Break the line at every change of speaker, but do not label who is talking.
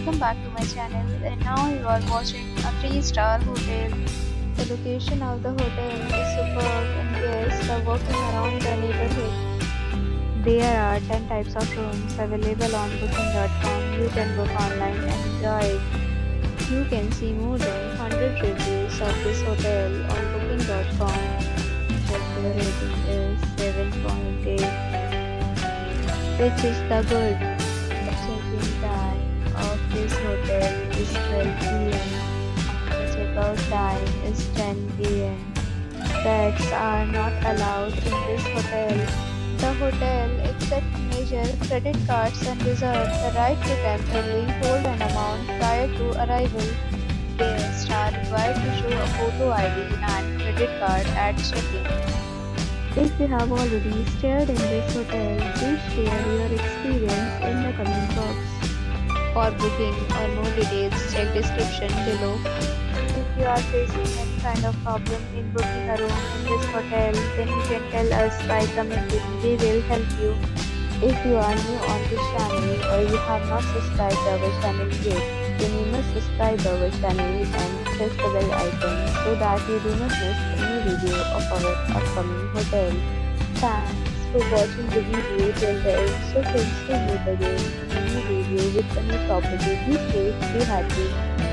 welcome back to my channel, and now you are watching a 3-star hotel. The location of the hotel is superb and guests are walking around the neighborhood. There are 10 types of rooms available on booking.com. You can book online and enjoy it. You can see more than 100 reviews of this hotel on booking.com. The rating is 7.8, which is the good. Check-in time of this hotel is 12 p.m. The check-out time is 10 p.m. Pets are not allowed in this hotel. The hotel accepts major credit cards and reserves the right to temporarily hold an amount prior to arrival. Guests are required to show a photo ID and credit card at check-in. If you have already stayed in this hotel, please share your experience in the comment box. For booking or more details, check description below. If you are facing any kind of problem in booking a room in this hotel, then you can tell us by commenting. We will help you. If you are new on this channel or you have not subscribed our channel yet, then you must subscribe our channel and press the bell icon so that you do not miss any video of our upcoming hotel. Thanks for watching the video till the end. So friends, will meet again in a new video with a new property. Be safe, be happy.